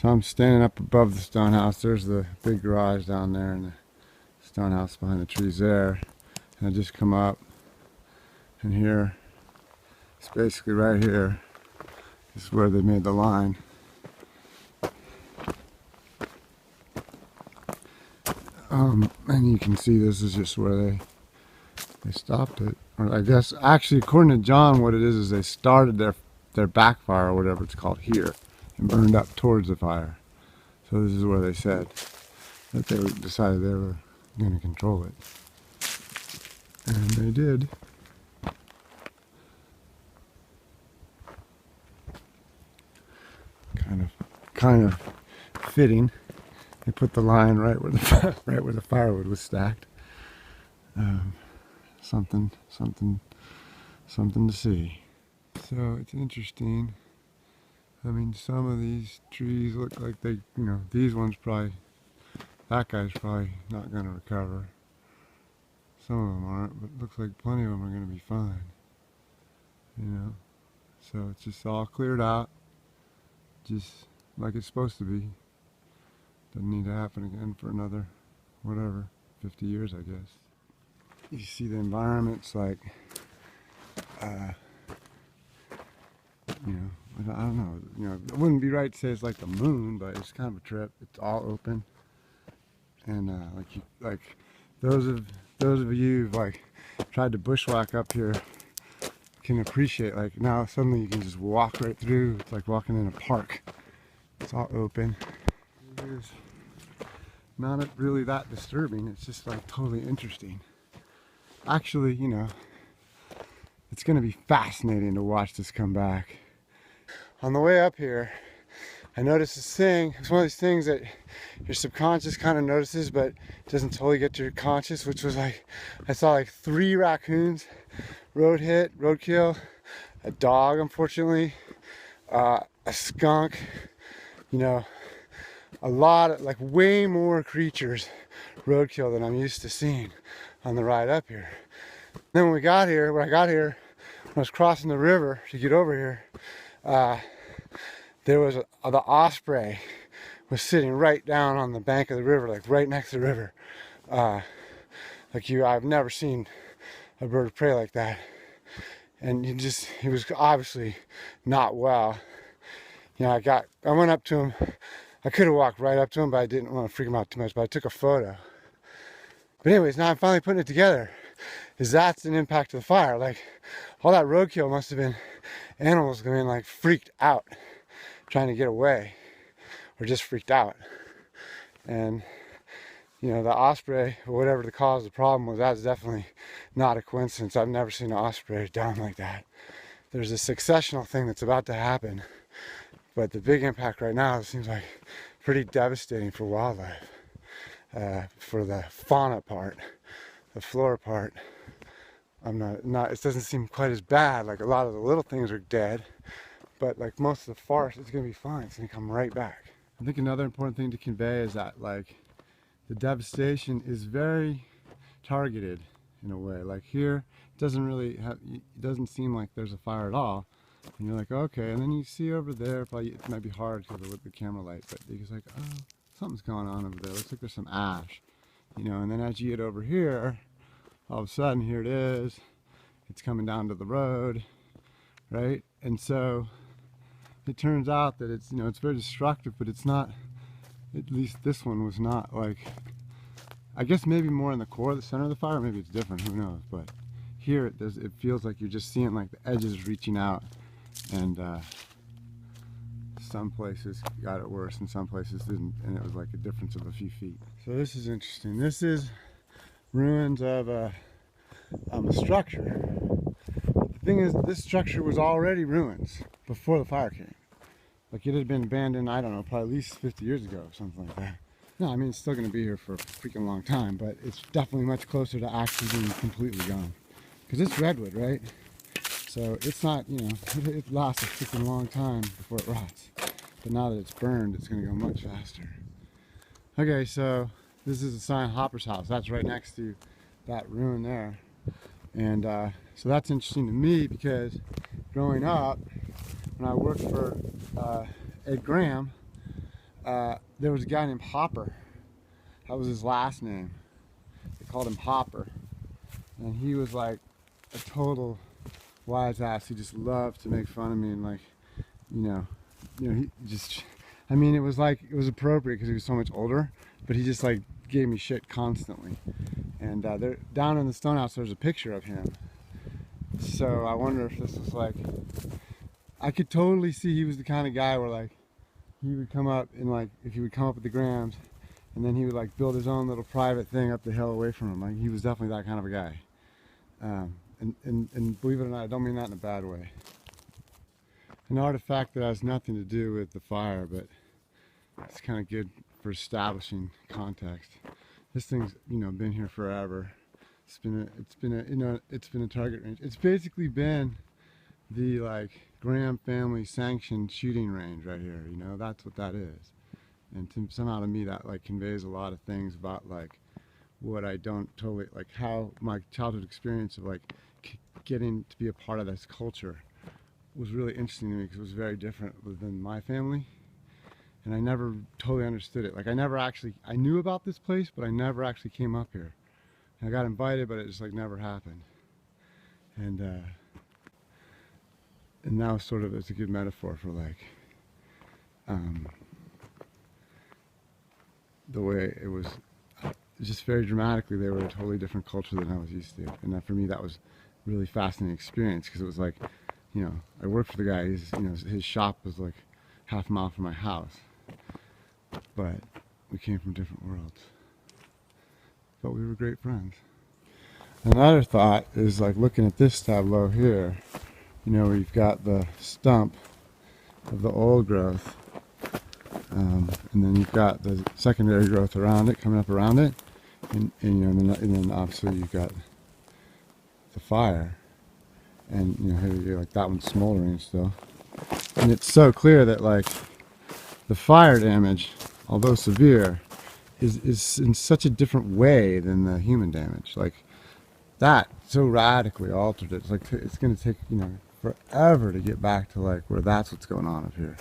So I'm standing up above the stone house. There's the big garage down there and the stone house behind the trees there. And I just come up, and here, it's basically right here, is where they made the line. And you can see this is just where they stopped it. Or I guess, actually, according to John, what it is they started their backfire, or whatever it's called, here, and burned up towards the fire. So this is where they said that they decided they were going to control it. And they did. Kind of fitting. They put the line right where the firewood was stacked. Something to see. So it's interesting. I mean, some of these trees look like they, these ones probably, that guy's probably not going to recover. Some of them aren't, but it looks like plenty of them are going to be fine. So it's just all cleared out, just like it's supposed to be. Doesn't need to happen again for another, whatever, 50 years, I guess. You see the environment's like, I don't know, it wouldn't be right to say it's like the moon, but it's kind of a trip. It's all open, and like those of you who've like tried to bushwhack up here can appreciate, like, now suddenly you can just walk right through. It's like walking in a park. It's all open. It's not really that disturbing. It's just like totally interesting. Actually, it's going to be fascinating to watch this come back. On the way up here, I noticed this thing. It's one of these things that your subconscious kind of notices, but doesn't totally get to your conscious, which was like, I saw like 3 raccoons, roadkill, a dog, unfortunately, a skunk, a lot of, like, way more creatures, roadkill, than I'm used to seeing on the ride up here. Then when I got here, when I was crossing the river to get over here, there was the osprey was sitting right down on the bank of the river, like right next to the river. I've never seen a bird of prey like that. And he was obviously not well. I went up to him. I could have walked right up to him, but I didn't want to freak him out too much, but I took a photo. But anyways, now I'm finally putting it together. That's an impact of the fire. Like, all that roadkill must have been animals being like freaked out, trying to get away, or just freaked out. And the osprey, or whatever the cause of the problem was, that's definitely not a coincidence. I've never seen an osprey down like that. There's a successional thing that's about to happen, but the big impact right now seems like pretty devastating for wildlife. For the fauna part, the flora part, it doesn't seem quite as bad. Like, a lot of the little things are dead, but like most of the forest is going to be fine. It's going to come right back. I think another important thing to convey is that, like, the devastation is very targeted in a way. Like, here, it doesn't seem like there's a fire at all. And you're like, okay, and then you see over there, probably it might be hard with the camera light, but you're like, oh, something's going on over there. Looks like there's some ash, and then as you get over here, all of a sudden, here it is. It's coming down to the road, right? And so it turns out that it's, it's very destructive, but it's not, at least this one was not, like, I guess maybe more in the core, the center of the fire, maybe it's different, who knows? But here it feels like you're just seeing like the edges reaching out, and some places got it worse and some places didn't, and it was like a difference of a few feet. So this is interesting. This is ruins of a structure. The thing is, this structure was already ruins before the fire came. Like, it had been abandoned, I don't know, probably at least 50 years ago or something like that. No, I mean, it's still going to be here for a freaking long time, but it's definitely much closer to actually being completely gone. Because it's redwood, right? So it's not, it lasts a freaking long time before it rots. But now that it's burned, it's going to go much faster. Okay, so this is a sign, Hopper's house. That's right next to that ruin there. And so that's interesting to me because growing up, when I worked for Ed Graham, there was a guy named Hopper. That was his last name. They called him Hopper. And he was like a total wise ass. He just loved to make fun of me and like, he just, I mean, it was appropriate because he was so much older, but he just like gave me shit constantly. And there, down in the stone house, there's a picture of him. So I wonder if this was like, I could totally see he was the kind of guy where like, he would come up and like, if he would come up with the Grams, and then he would like build his own little private thing up the hill away from him. Like he was definitely that kind of a guy. And believe it or not, I don't mean that in a bad way. An artifact that has nothing to do with the fire, but it's kind of good for establishing context. This thing's, been here forever. It's been a target range. It's basically been the like Graham family sanctioned shooting range right here. That's what that is. And somehow to me that like conveys a lot of things about like what I don't totally like, how my childhood experience of like getting to be a part of this culture was really interesting to me because it was very different than my family, and I never totally understood it. Like I knew about this place, but I never actually came up here. And I got invited, but it just like never happened. And now sort of it's a good metaphor for like the way it was. Just very dramatically, they were a totally different culture than I was used to, and that for me that was a really fascinating experience because it was like, I worked for the guy. His shop was like half a mile from my house, but we came from different worlds. But we were great friends. Another thought is like looking at this tableau here, where you've got the stump of the old growth, and then you've got the secondary growth around it, coming up around it. And then obviously you've got the fire, and here like that one's smoldering still, and it's so clear that like the fire damage, although severe, is in such a different way than the human damage. Like that so radically altered it. It's like it's going to take forever to get back to like where that's what's going on up here.